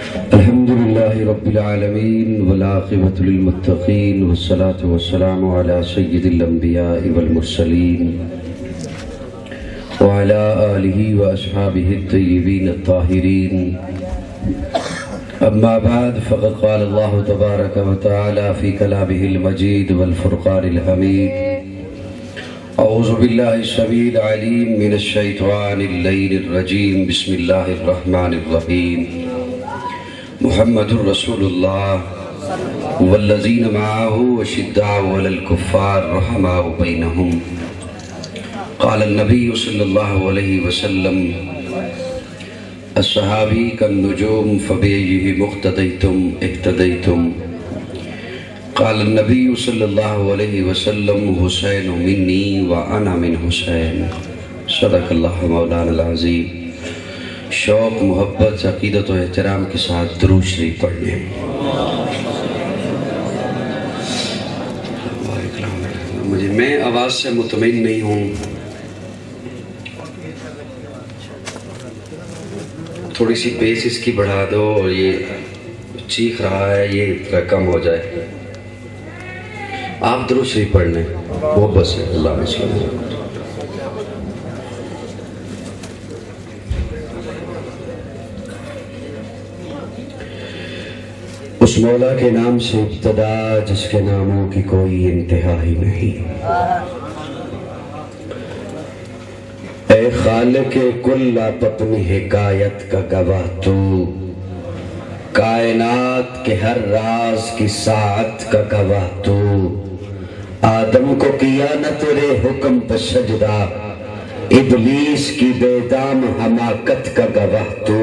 الحمد لله رب العالمين والعاقبة للمتقين والصلاة والسلام على سيد الأنبياء والمرسلين وعلى آله وأصحابه الطيبين الطاهرين. أما بعد فقد قال الله تبارك وتعالى في كلامه المجيد والفرقان الحميد: أعوذ بالله السميع العليم من الشيطان اللعين الرجيم. بسم الله الرحمن الرحيم. محمد رسول الله والذين معه أشداء على الكفار رحماء بينهم. قال النبي صلى الله عليه وسلم: الصحابي كالنجوم فبأيه مقتديتم اهتديتم. قال النبي صلى الله عليه وسلم: حسين مني وأنا من حسين. صدق اللہ مولانا العظیم. شوق، محبت، عقیدت و احترام کے ساتھ درود شریف پڑھنے. میں آواز سے مطمئن نہیں ہوں، تھوڑی سی بیس اس کی بڑھا دو اور یہ چیخ رہا ہے یہ تھوڑا کم ہو جائے. آپ درود شریف پڑھنے محبت سے. اللہ وسلم. اس مولا کے نام سے ابتدا جس کے ناموں کی کوئی انتہا ہی نہیں. اے خالق کل آپ اپنی حکایت کا گواہ تو، کائنات کے ہر راز کی ساعت کا گواہ تو. آدم کو کیا نہ تیرے حکم پہ سجدہ، ابلیس کی بے دام حماقت کا گواہ تو.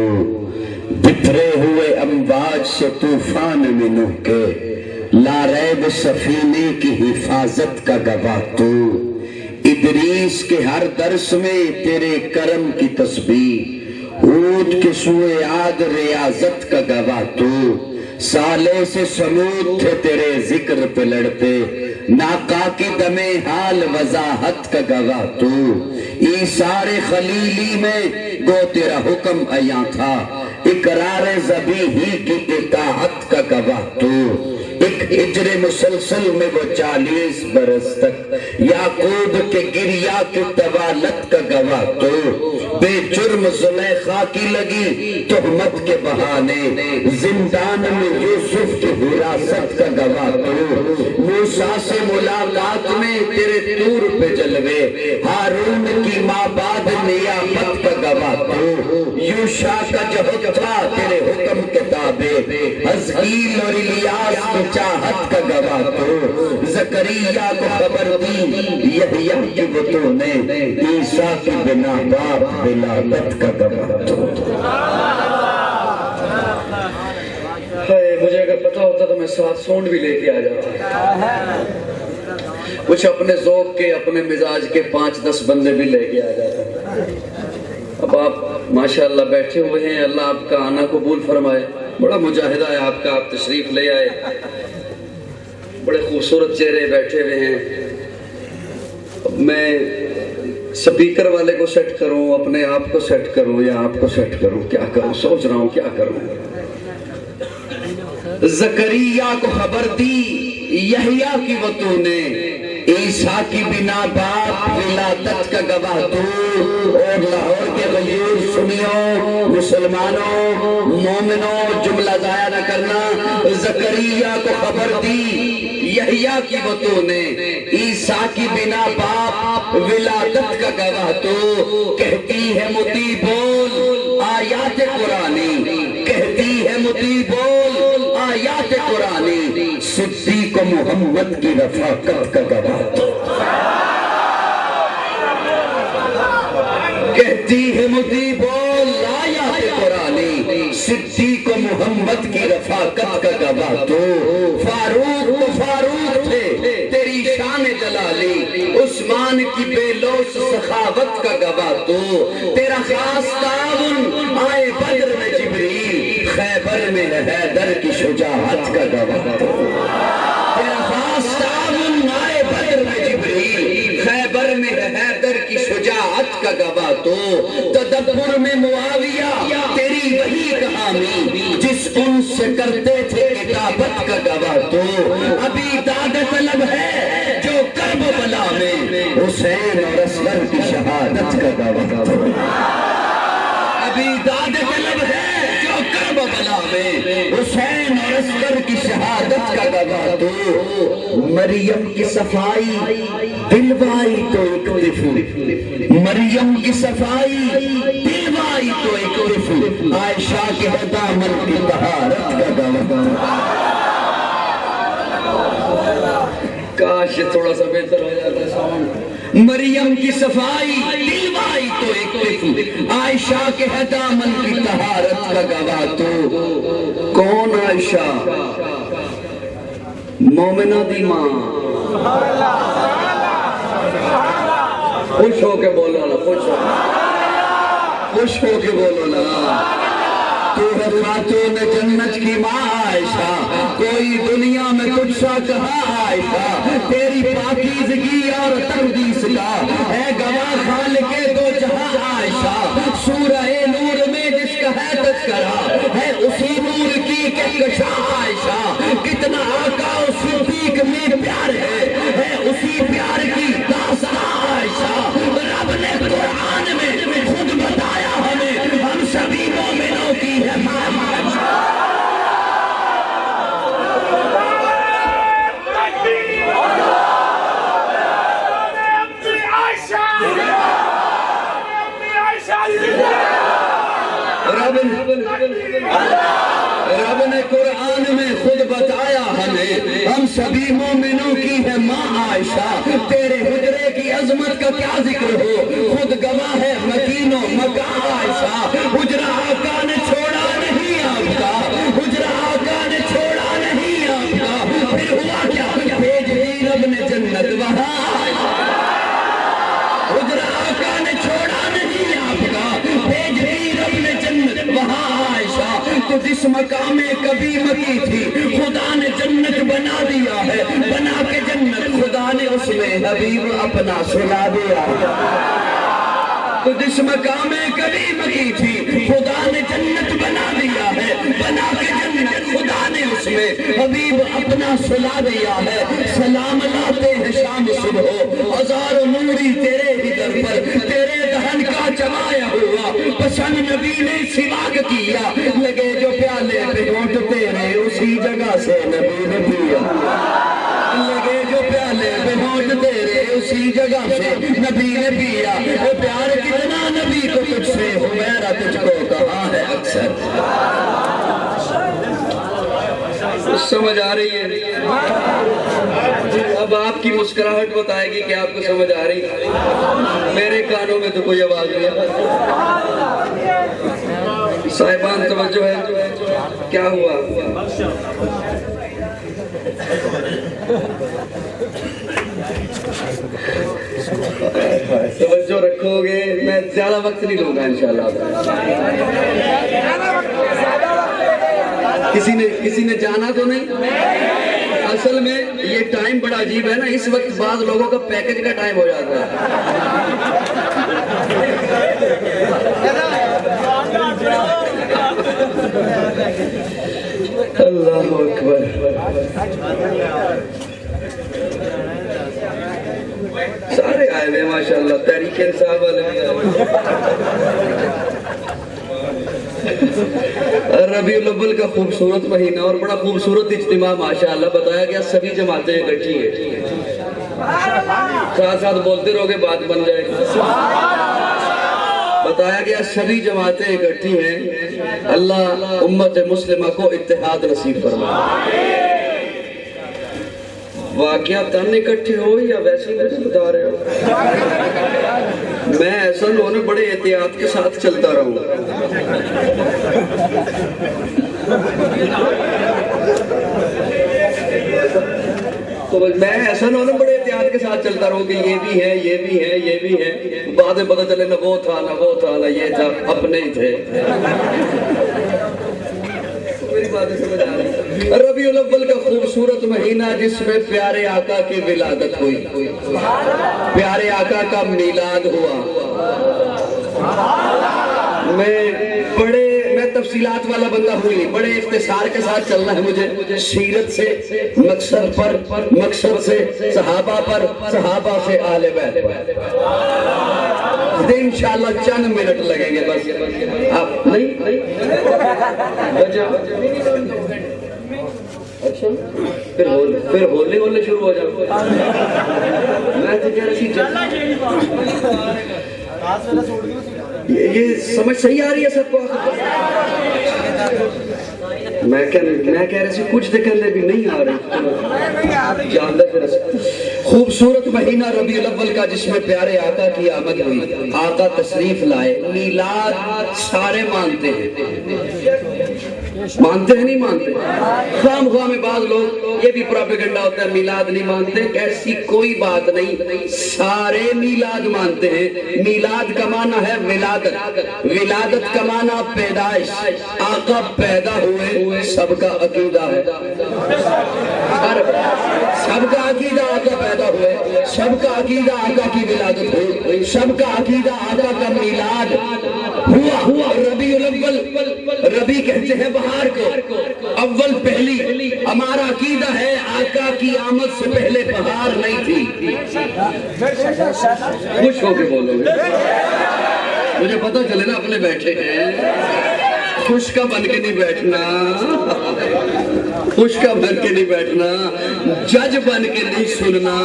بکھرے ہوئے امواج سے طوفان میں نوح کے، لا ریب سفینے کی حفاظت کا گواہ تو. ادریس کے ہر درس میں تیرے کرم کی تسبیح، اونٹ کے سوئے عاد ریاضت کا گواہ تو. صالح سے سمود تھے تیرے ذکر پہ لڑتے، ناقا کی دم حال وضاحت کا گواہ تو. ایثار خلیلی میں گو تیرا حکم عیاں تھا، اقرار ذبیحی کی اطاعت کا گواہ تو. ایک ہجر مسلسل میں وہ 40 برس تک یعقوب کے گریہ کی طوالت کا گواہ تو. بے جرم زلیخا کی لگی تہمت کے بہانے، زندان میں یوسف کی حراست کا گواہ تو. موسیٰ سے ملاقات میں تیرے طور پہ جلوے، ہارون کی مابعد نیابت کا گواہ تو. یوشع کا جہد تھا تیرے حکم کے تابع، حزقیل اور الیاس کی چاہت کا گواہ تو. زکریا کو خبر دی یحییٰ کی بتوں نے، عیسیٰ کی بنا باپ ولادت کا گواہ تو. مجھے اگر پتہ ہوتا تو میں ساتھ سونڈ بھی لے کے آ جاتا، کچھ اپنے ذوق کے اپنے مزاج کے 5-10 بندے بھی لے کے آ جاتا. اب آپ ماشاءاللہ بیٹھے ہوئے ہیں، اللہ آپ کا آنا قبول فرمائے. بڑا مجاہدہ ہے آپ کا، آپ تشریف لے آئے، بڑے خوبصورت چہرے بیٹھے ہوئے ہیں. میں سپیکر والے کو سیٹ کروں، اپنے آپ کو سیٹ کروں یا آپ کو سیٹ کروں؟ کیا کروں؟ سوچ رہا ہوں کیا کروں. زکریا کو خبر دی یحییٰ کی بتوں نے، عیسیٰ کی بنا باپ ولادت کا گواہ تو. اور لاہور کے غیور سنیو، مسلمانوں، مومنوں، جملہ ضائع نہ کرنا. زکریا کو خبر دی یحییٰ کی بتوں نے، عیسیٰ کی بنا باپ ولادت کا گواہ تو. کہتی ہے متی بول آیات قرآنی، کہتی ہے متی بول آیات قرآنی، صدیق محمد کی رفاقت کا گواہ تو. کہتی ہے متی بول آیات قرآنی، صدیق محمد کی رفاقت کا گواہ تو. فاروق تو فاروق تھے تیری شان جلالی، عثمان کی بے لوث سخاوت کا گواہ تو. تیرا خاص تعاون آئے بدر میں جبریل، خیبر میں حیدر کی شجاعت کا گواہ تو. تیرا خاص تعاون آئے بدر میں جبریل، خیبر میں حیدر کی شجاعت کا گواہ تو. تدبر میں معاویہ تیری تیری وہی کہانی جس ان سے کرتے تھے کتابت کا گواہ تو ابھی داد طلب ہے جو کرب بلا میں حسین اور اصغر کی شہادت کا گواہ تو ابھی داد طلب ہے جو کرب بلا میں حسین اور اصغر کی شہادت کا گواہ تو مریم کی صفائی دلوائی تو ایک طفل مریم کی صفائی دلوائی تو ایک طفل عائشہ کے دامن کی طہارت کا گواہ کاش تھوڑا سا بہتر ہو جاتا ساؤنڈ مریم کی صفائی دلوائی تو ایک طفل عائشہ کے دامن کی طہارت کا گواہ تو کون عائشہ مومنہ دی ماں خوش ہو کے بولو نا خوش ہو کے بولو نا تو ہے خاتون جنت کی ماں عائشہ کوئی دنیا میں کچھ سا کہا عائشہ تیری پاکیزگی اور تقدیس کا ہے گواہ خالق دو جہاں عائشہ سورہ نور میں جس کا ہے تذکرہ ہے اسی نور کی کہکشاں عائشہ کتنا آقا و صدیق میں پیار ہے اسی پیار کی داستان عائشہ رب نے قرآن میں خود بتایا ہمیں ہم سبھی مومنوں کی ہے ماں رب نے قرآن میں خود بتایا ہمیں ہم سبھی مومنوں کی ہے ماں عائشہ تیرے حجرے کی عظمت کا کیا ذکر ہو خود گواہ ہے مکین و مکان عائشہ حجرہ آقا نے چھوڑا نہیں آپ کا حجرہ آقا نے چھوڑا نہیں آپ کا پھر ہوا کیا بھیج دی رب نے جنت وہاں حجرہ آقا نے چھوڑا نہیں آپ کا بھیج دی رب نے جنت وہاں عائشہ تو جس مقام میں کبھی مکی تھی خدا نے جنت بنا دیا ہے بنا کے جنت خدا نے اس میں حبیب اپنا سلا دیا تو جس مقام میں کبھی مکی تھی خدا نے جنت بنا دیا ہے بنا کے جنت خدا نے اس میں حبیب اپنا سلا دیا ہے سلام لاتے ہیں شام صبح ہزار نوری تیرے ہی در پر تیرے دہن کا چمایا ہوا پسند نبی نے سواگ کیا لگے جو پیالے پہ ہونٹ تیرے اسی جگہ سے نبی نے پیا لگے جو پیالے پہ ہونٹ تیرے اسی جگہ سے نبی نے پیا وہ پیار کتنا نبی کو تجھ سے حمیرہ تجھ کو کہا ہے اکثر سمجھ آ رہی ہے اب آپ کی مسکراہٹ بتائے گی کہ آپ کو سمجھ آ رہی ہے میرے کانوں میں تو کوئی آواز نہیں صاحبان توجہ ہے کیا ہوا توجہ رکھو گے میں زیادہ وقت نہیں لوں گا انشاءاللہ کسی نے جانا تو نہیں اصل میں یہ ٹائم بڑا عجیب ہے نا اس وقت بعض لوگوں کا پیکج کا ٹائم ہو جاتا ہے اللہ اکبر سارے آئے ہوئے ماشاءاللہ تحریک انصاف والے ربیع الاول کا خوبصورت مہینہ اور بڑا خوبصورت اجتماع ماشاءاللہ بتایا گیا سبھی جماعتیں اکٹھی ہیں ساتھ ساتھ بولتے رہو گے بات بن جائے بتایا گیا سبھی جماعتیں اکٹھی ہیں اللہ امت مسلمہ کو اتحاد نصیب فرمائے واقعہ تن اکٹھے ہو یا ویسے ہی بتا رہے ہو میں ایسا انہوں بڑے احتیاط کے ساتھ چلتا رہوں تو میں ایسا نہ بڑے احتیاط کے ساتھ چلتا رہوں کہ یہ بھی ہے یہ بھی ہے یہ بھی ہے بعد میں پتہ چلے نہ وہ تھا نہ وہ تھا نہ یہ تھا اپنے ہی تھے میری باتیں سمجھ آ رہی ربیع الاول کا خوبصورت مہینہ جس میں پیارے آقا کی ولادت ہوئی پیارے آقا کا میلاد ہوا میں تفصیلات والا بندہ ہوئی نہیں، بڑے اختصار کے ساتھ چلنا ہے مجھے، سیرت سے مقصد پر، مقصد سے صحابہ پر، صحابہ سے آل بیت پر، انشاءاللہ چند منٹ لگیں گے بس. آپ نہیں اچھا پھر ہولے شروع ہو جاؤ. میں تو کہہ رہی یہ سمجھ صحیح آ رہی ہے سب کو؟ میں کہہ رہا سی کچھ دکھنے بھی نہیں آ رہی. خوبصورت مہینہ ربیع الاول کا جس میں پیارے آقا کی آمد ہوئی، آقا تشریف لائے. میلاد سارے مانتے ہیں، مانتے ہیں نہیں مانتے؟ خام خواہ میں بعض لوگ یہ بھی پروپیگنڈا ہوتا ہے میلاد نہیں مانتے. ایسی کوئی بات نہیں، سارے میلاد مانتے ہیں. میلاد کا معنی ہے ولادت، ولادت کا معنی پیدائش. آقا پیدا ہوئے سب کا عقیدہ ہے، سب کا عقیدہ آقا پیدا ہوئے، سب کا عقیدہ آقا کی ولادت ہوئی، سب کا عقیدہ آقا کا میلاد ہوا. ربیع الاول، ربیع کہتے ہیں بہار کو، اول پہلی. ہمارا عقیدہ ہے آقا کی آمد سے پہلے بہار نہیں تھی. خوش ہو کے بولو گے، مجھے پتہ چلے نا اپنے بیٹھے ہیں. خوش کا بن کے نہیں بیٹھنا، خوش کا بن کے نہیں بیٹھنا، جج بن کے نہیں سننا.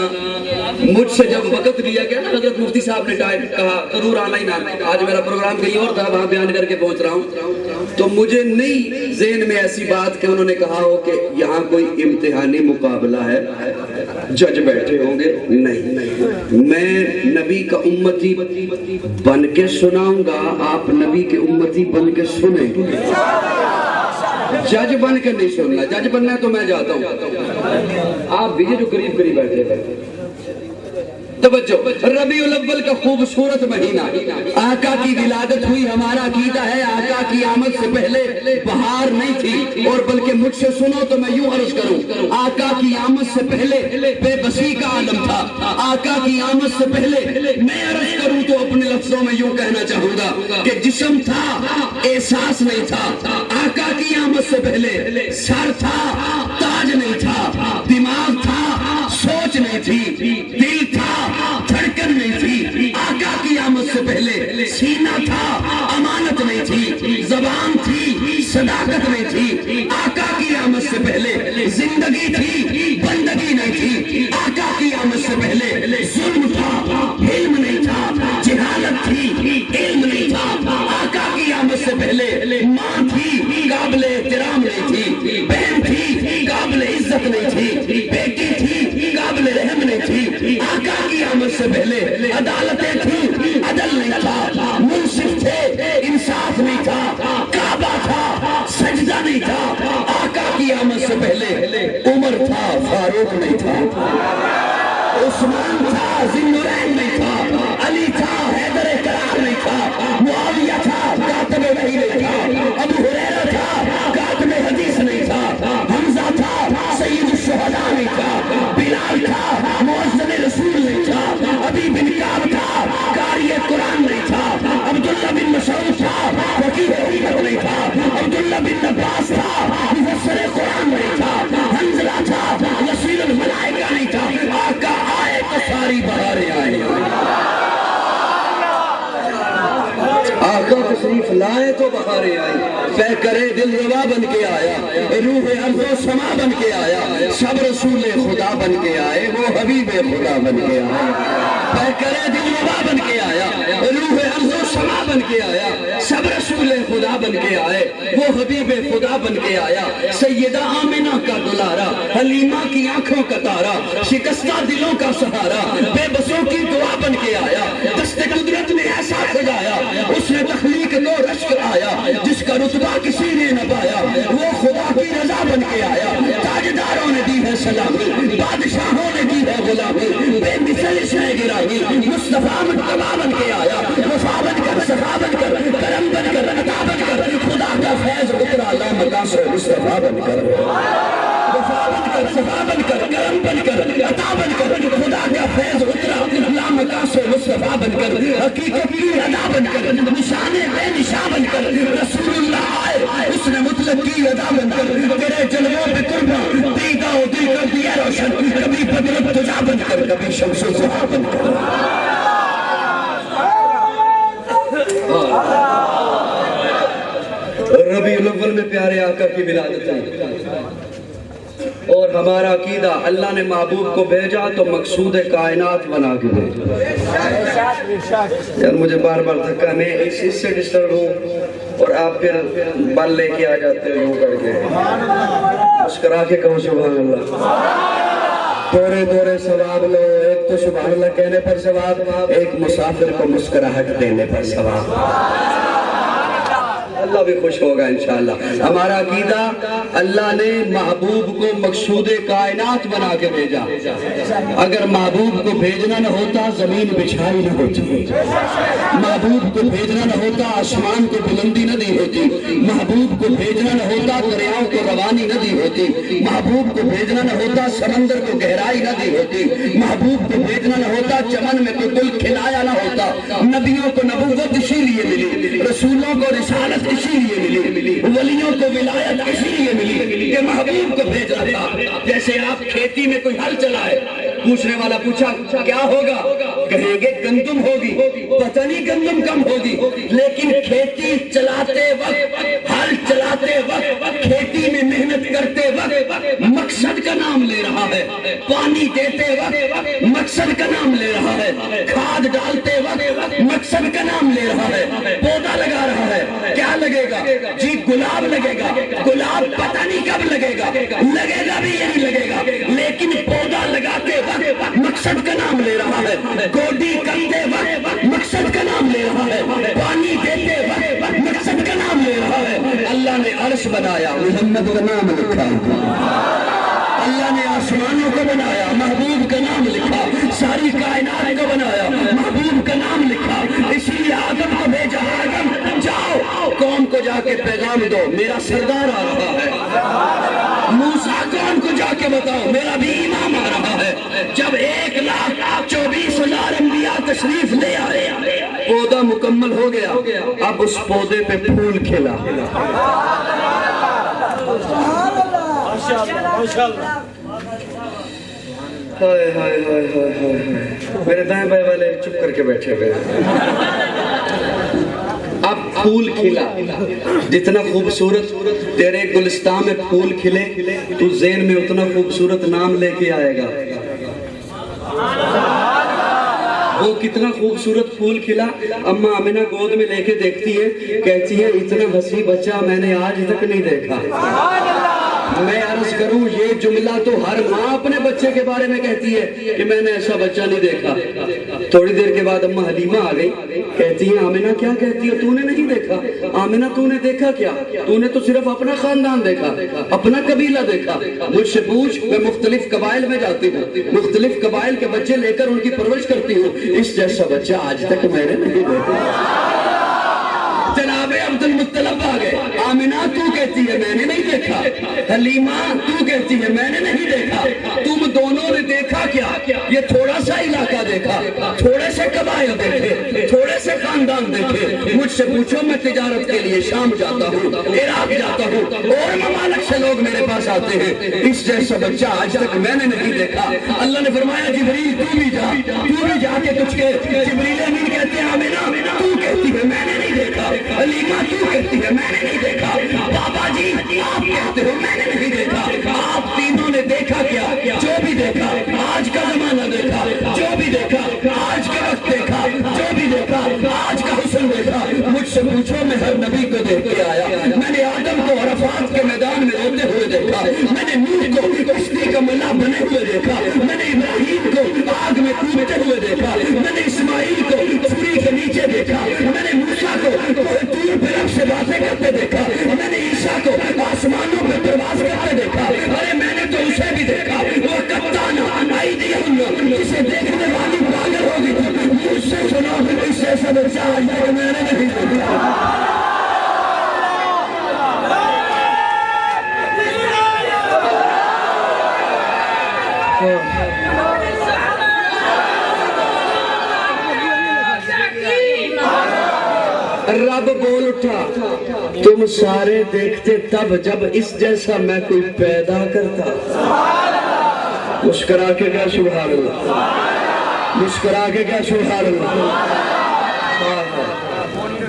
مجھ سے جب وقت لیا گیا نا حضرت مفتی صاحب نے کہا ضرور آنا ہی نہ. آج میرا پروگرام کہیں اور تھا، وہاں بیان کر کے پہنچ رہا ہوں. تو مجھے نہیں ذہن میں ایسی بات کہ انہوں نے کہا ہو کہ یہاں کوئی امتحانی مقابلہ ہے، جج بیٹھے ہوں گے. نہیں، میں نبی کا امتی بن کے سناؤں گا، آپ نبی کے امتی بن کے سنیں. جج بن کے نہیں سننا، جج بننا ہے تو میں جاتا ہوں. آپ بھی جو قریب قریب بیٹھے ہیں توجہ. ربیع الاول کا خوبصورت مہینہ، آقا کی ولادت ہوئی. ہمارا عقیدہ ہے آقا کی آمد سے پہلے بہار نہیں تھی. اور بلکہ مجھ سے سنو تو میں یوں عرض کروں، آقا کی آمد سے پہلے بے بسی کا عالم تھا. آقا کی آمد سے پہلے میں عرض کروں تو اپنے لفظوں میں یوں کہنا چاہوں گا کہ جسم تھا، احساس نہیں تھا. آقا کی آمد سے پہلے سر تھا، تاج نہیں تھا. دماغ تھا، سوچ نہیں تھی. دل تھا، دھڑکن نہیں تھی. آقا کی آمد سے پہلے سینہ تھا، امانت نہیں تھی. زبان تھی، صداقت نہیں تھی. آقا کی آمد سے پہلے زندگی تھی، بندگی نہیں تھی. آقا کی آمد سے پہلے ظلم تھا، علم نہیں تھا. جہالت تھی، علم نہیں تھا. آقا کی آمد سے پہلے ماں تھی، قابل احترام نہیں تھی. بہن تھی، قابل عزت نہیں تھی. بیٹی تھی، قابل رحم نہیں تھی. آقا کی آمد سے پہلے عدالتیں تھیں، عدل نہیں تھا. منصف تھے، انصاف نہیں تھا. کعبہ تھا، سجدہ نہیں تھا. آقا کی آمد سے پہلے عمر تھا، فاروق نہیں تھا. عثمان تھا، ذی النورین نہیں تھا. علی تھا، حیدر کرار نہیں تھا. معاویہ تھا، کاتب وحی نہیں تھا. ابو ہریرہ تھا، کاتب حدیث نہیں تھا. حمزہ تھا، سید الشہداء نہیں تھا. بلال تھا، مؤذن رسول نہیں تھا. ابی بن کعب تھا، قاری قرآن نہیں تھا. عبداللہ بن مسعود تھا، فقیہ امت نہیں تھا. عبداللہ بن عباس تھا، مفسر قرآن نہیں تھا. حنظلہ تھا، یسیر الملائکہ نہیں تھا. آقا آئے تو ساری بہاریں آئیں. آقا تشریف لائے تو بہاریں آئیں. پہ کرے دل روا بن کے آیا، روح ارض و سما بن کے آیا. سب رسول خدا بن کے آئے، وہ حبیب خدا بن کے آئے. پہ کرے دل روا بن کے آیا، روح ارض و سما بن کے آیا. سب رسول خدا بن کے آئے، وہ حبیب خدا بن کے آیا. سیدہ آمنہ کا دلارا، حلیمہ کی آنکھوں کا تارا، شکستہ دلوں کا سہارا، بے بسوں کی دعا بن کے آیا. دست قدرت نے ایسا سجایا، اس نے تخلیق کو رشک آیا. جس کا رتبہ کسی نے نہ پایا، وہ خدا کی رضا بن کے آیا. تاجداروں نے دی ہے سلامی، بادشاہوں نے دی ہے غلامی. بے مثل اس نے گرامی، مصطفیٰ مجتبیٰ بن کے آیا. وفا بن کر، صفا بن کر، کرم بن کر، عطا بن کر. خدا کا فیض اترا لامکاں سے مصطفیٰ بن کر. وفا بن کر صفا بن کر کرم بن کر عطا بن کر خدا کا فیض اترا لامکاس مصطفیٰ بن کر حقیقت کی ادا بن کر نشان بے نشاں بن کر رسول اللہ آئے اس نے مطلق کی ادا بن کر تیرے جلووں پہ قرباں دیدہ و دل کر دیا روشن کبھی بدرت تجا بن کر کبھی شمس و ضحا بن کر ربیع الاول میں پیارے آقا کی ولادت ہے اور ہمارا عقیدہ اللہ نے محبوب کو بھیجا تو مقصود کائنات بنا کے بھیجا یار مجھے بار بار دھکا میں اس سے ڈسٹرب ہوں اور آپ پھر بل لے کے آ جاتے ہو یوں کر کے مسکرا کے کہو سبحان اللہ دورے دورے ثواب لو ایک تو سبحان اللہ کہنے پر ثواب ایک مسافر کو مسکراہٹ دینے پر ثواب اللہ بھی خوش ہوگا انشاءاللہ ہمارا عقیدہ اللہ نے محبوب کو مقصود کائنات بنا کے بھیجا اگر محبوب کو بھیجنا نہ ہوتا زمین بچھائی نہ ہوتی محبوب کو بھیجنا نہ ہوتا آسمان کو بلندی نہ دی ہوتی محبوب کو بھیجنا نہ ہوتا دریاؤں کو روانی نہ دی ہوتی محبوب کو بھیجنا نہ ہوتا سمندر کو گہرائی نہ دی ہوتی محبوب کو بھیجنا نہ ہوتا چمن میں کوئی گل کھلایا نہ ہوتا نبیوں کو نبوت اسی لیے ملی رسولوں کو رسالت اسی لیے ملی ولیوں کو ولایت اسی لیے ملی کہ محبوب کو بھیجا تھا جیسے آپ کھیتی میں کوئی ہل چلائے پوچھنے والا پوچھا کیا ہوگا کہیں گے گندم ہوگی پتہ نہیں گندم کم ہوگی لیکن کھیتی چلاتے وقت ہل چلاتے وقت کھیتی میں محنت کرتے وقت مقصد کا نام لے رہا ہے پانی دیتے وقت مقصد کا نام لے رہا ہے کھاد ڈالتے وقت مقصد کا نام لے رہا ہے پودا لگا رہا ہے کیا لگے گا جی گلاب لگے گا گلاب پتہ نہیں کب لگے گا بھی یہی لگے گا لیکن پودا لگاتے وقت مقصد کا نام لے رہا ہے گوڈی کرتے وقت مقصد کا نام لے رہا ہے پانی دیتے وقت مقصد کا نام لے رہا ہے اللہ نے عرش بنایا محمد کا نام لکھا اللہ نے آسمانوں کو بنایا محبوب کا نام لکھا ساری کائنات کو بنایا محبوب کا نام لکھا اسی لیے آدم کو بھیجا آدم جاؤ قوم کو جا کے پیغام دو میرا سردار آ رہا ہے موسیٰ قوم کو جا کے بتاؤ میرا بھی امام آ رہا ہے جب 1,24,000 انبیاء تشریف لے آئے پودا مکمل ہو گیا اب اس پودے پہ پھول کھلا میرے دائیں بائیں والے چپ کر کے بیٹھے ہوئے اب پھول کھلا جتنا خوبصورت تیرے گلستان میں پھول کھلے تو ذہن میں اتنا خوبصورت نام لے کے آئے گا وہ کتنا خوبصورت پھول کھلا اماں آمینہ گود میں لے کے دیکھتی ہے کہتی ہے اتنا حسین بچہ میں نے آج تک نہیں دیکھا میں عرض کروں یہ جملہ تو ہر ماں اپنے بچے کے بارے میں کہتی ہے کہ میں نے ایسا بچہ نہیں دیکھا تھوڑی دیر کے بعد اماں حلیمہ آ گئی کہتی ہے آمینہ کیا کہتی ہے تو نے نہیں دیکھا آمینہ تو نے دیکھا کیا تو نے تو صرف اپنا خاندان دیکھا اپنا قبیلہ دیکھا مجھ سے پوچھ میں مختلف قبائل میں جاتی ہوں مختلف قبائل کے بچے لے کر ان کی پرورش کرتی ہوں اس جیسا بچہ آج تک میں نے نہیں دیکھا جناب عبد المطلب آ گئے آمینہ تو کہتی ہے میں نے نہیں دیکھا حلیمہ تو کہتی ہے میں نے نہیں دیکھا تم دونوں نے دیکھا کیا یہ تھوڑا سا علاقہ دیکھا تھوڑے سے قبائل دیکھے تھوڑے سے خاندان دیکھے مجھ سے پوچھو میں تجارت کے لیے شام جاتا ہوں عراق جاتا ہوں اور ممالک سے لوگ میرے پاس آتے ہیں اس جیسا بچہ آج تک میں نے نہیں دیکھا اللہ نے فرمایا جبریل تو بھی جا کے کچھ کہ جبریل امین کہتے ہیں آمینہ تو کہتی ہے میں نے نہیں دیکھا حلیمہ تو کہتی ہے میں نے نہیں دیکھا بابا جی آپ کہتے ہو میں نے نہیں دیکھا آپ تینوں نے دیکھا کیا جو بھی دیکھا آج کا زمانہ دیکھا جو بھی دیکھا آج کا وقت دیکھا جو بھی دیکھا آج کا حسن دیکھا مجھ سے پوچھو میں ہر نبی کو دیکھ کے آیا میں نے آدم کو عرفات کے میدان میں روتے ہوئے دیکھا میں نے نوح کو کشتی کا ملا بنے ہوئے دیکھا میں نے ابراہیم کو آگ میں کودتے ہوئے دیکھا میں نے اسماعیل کو چھری کے نیچے دیکھا میں نے موسیٰ کو طور پہ رب سے باتیں کرتے دیکھا میں نے عیسیٰ کو آسمانوں پہ پرواز رب بول اٹھا تم سارے دیکھتے تب جب اس جیسا میں کوئی پیدا کرتا. مسکرا کے کیا سبحان اللہ, مسکرا کے کیا سبحان اللہ.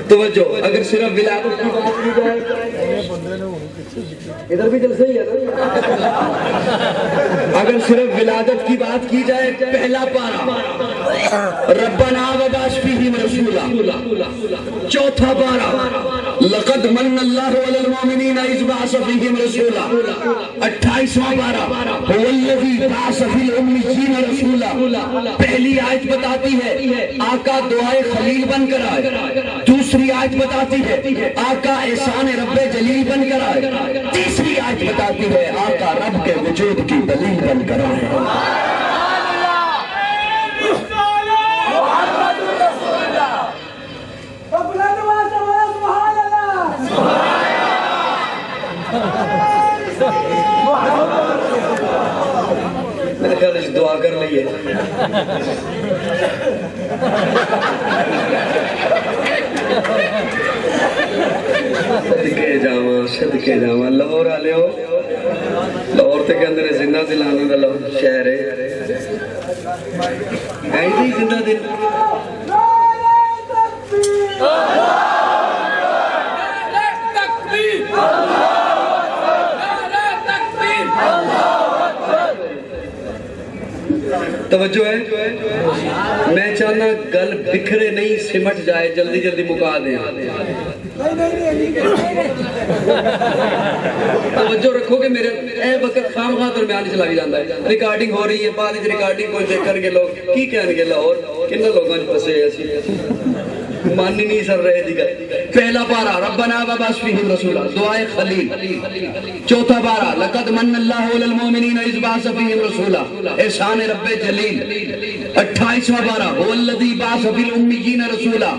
توجہ, اگر صرف ولادت کی بات کی جائے, ادھر بھی جلسہ ہی ہے نا, اگر صرف ولادت کی بات کی جائے, پہلا پارہ ربنا وبعث فیہم رسولا, چوتھا پارہ لقد من اللہ علی المؤمنین اذ بعث فیہم رسولا, 28واں پارہ هو الذی بعث فی الامیین رسولا. پہلی آیت بتاتی ہے آقا دعائے خلیل بن کر آئے, دوسری آیت بتاتی ہے آقا احسان رب جلیل بن کر آئے, تیسری آیت بتاتی ہے آقا رب کے وجود کی دلیل بن کر آئے. میرے خیال اس دعا کر لئیے. صدقے جاواں لاہور آلے ہو, لاہور تے کے اندر زندہ دلانے دا شہر ہے, ایسی زندہ دل. توجہ ہے, میں چاہنا گل بکھرے نہیں سمٹ جائے, جلدی جلدی مکا دیں. توجہ رکھو کہ میرے اے وقت خام خواہ درمیان چلا بھی جاندہ ہے, ریکارڈنگ ہو رہی ہے, بعد اس ریکارڈنگ کو دیکھ کر کے لوگ کی کہنے کے لاہور کنہ لوگوں نے پسے ایسی مانی نہیں سر رہے دیگر. پہلا پارہ ربنا وبعث فیہم رسولا, دعائے خلیل. چوتھا پارہ لقد من اللہ علی المؤمنین اذ بعث فیہم رسولا, احسان رب جلیل. 28واں پارہ هو الذی بعث فی الامیین رسولا,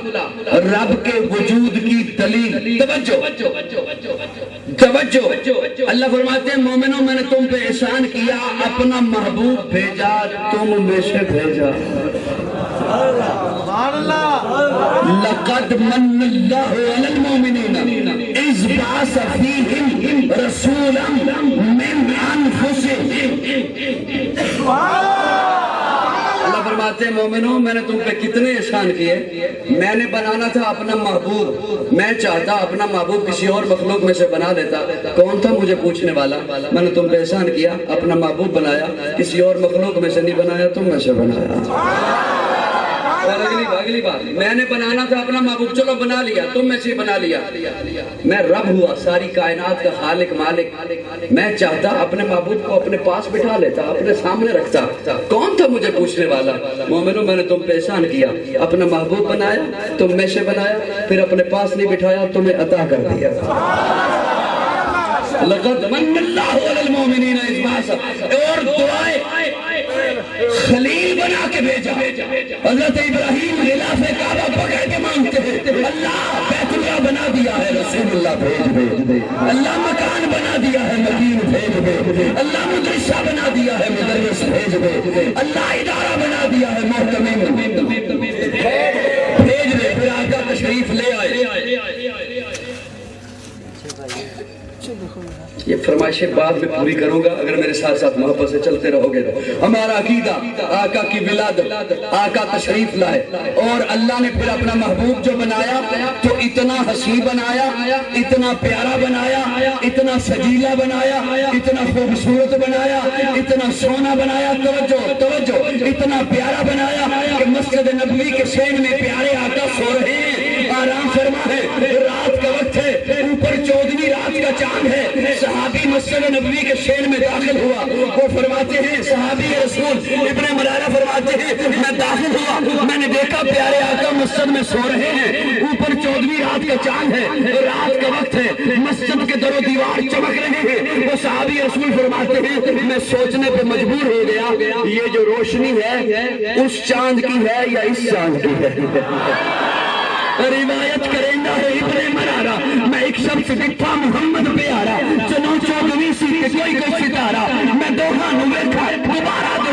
رب کے وجود کی دلیل. توجہ, اللہ فرماتے ہیں مومنوں میں نے تم پہ احسان کیا, اپنا محبوب بھیجا, تم میں سے بھیجا. لقد من اللہ علی المؤمنین اذ بعث فیہم رسولا من انفسہم. اللہ فرماتے ہیں مومنوں میں نے تم پہ کتنے احسان کیے. میں نے بنانا تھا اپنا محبوب, میں چاہتا اپنا محبوب کسی اور مخلوق میں سے بنا دیتا, کون تھا مجھے پوچھنے والا. میں نے تم پہ احسان کیا, اپنا محبوب بنایا, کسی اور مخلوق میں سے نہیں بنایا, تم میں سے بنایا. اور اگلی بات, میں نے بنانا تھا اپنا محبوب, چلو بنا لیا, تم میں سے بنا لیا. میں رب ہوا, ساری کائنات کا خالق مالک. میں چاہتا اپنے محبوب کو اپنے پاس بٹھا لیتا, اپنے سامنے رکھتا, کون تھا مجھے پوچھنے والا. مومنوں میں نے تم پہ احسان کیا, اپنا محبوب بنایا, تم میں سے بنایا, پھر اپنے پاس نہیں بٹھایا, تمہیں عطا کر دیا. لقد من اللہ علی المؤمنین اذ بعث, اور دعائے خلیل بنا کے بھیجا. حضرت ابراہیم غلاف کعبہ پکڑ کے مانگتے ہیں, اللہ بیت اللہ بنا دیا ہے, رسول اللہ بھیج دے. اللہ مکان بنا دیا ہے, مکین بھیج دے. اللہ مدرسہ بنا دیا ہے, مدرس بھیج دے. اللہ ادارہ بنا دیا ہے, محتمم بھیج دے. پھر آقا تشریف لے آئے. یہ فرمائشیں بعد میں پوری کروں گا اگر میرے ساتھ ساتھ محبت سے چلتے رہو گے. ہمارا عقیدہ آقا کی ولادت, آقا تشریف لائے, اور اللہ نے پھر اپنا محبوب جو بنایا تو اتنا حسین بنایا, اتنا پیارا بنایا, اتنا سجیلا بنایا, اتنا خوبصورت بنایا, اتنا سونا بنایا. توجہ, اتنا پیارا بنایا کہ مسجد نبوی کے شین میں پیارے آقا سو رہے ہیں, آرام فرما ہے, رات کا وقت ہے, اوپر 14ویں رات کا چاند ہے. صحابی مسجد نبوی کے شین میں داخل ہوا, وہ فرماتے ہیں صحابی رسول ابن مرارہ فرماتے ہیں میں داخل ہوا, میں نے دیکھا پیارے آقا مسجد میں سو رہے ہیں, اوپر 14ویں رات کا چاند ہے, رات کا وقت ہے, مسجد کے در و دیوار چمک رہے ہیں. وہ صحابی رسول فرماتے ہیں میں سوچنے پہ مجبور ہو گیا, یہ جو روشنی ہے اس چاند کی ہے یا اس چاند کی ہے. روایت کریں ہے ابن مرارہ, میں ایک شخص دکھا محمد پیارا, چنو 14ویں سی کے کوئی ستارہ, میں دوہاں نوے کھائے دوبارہ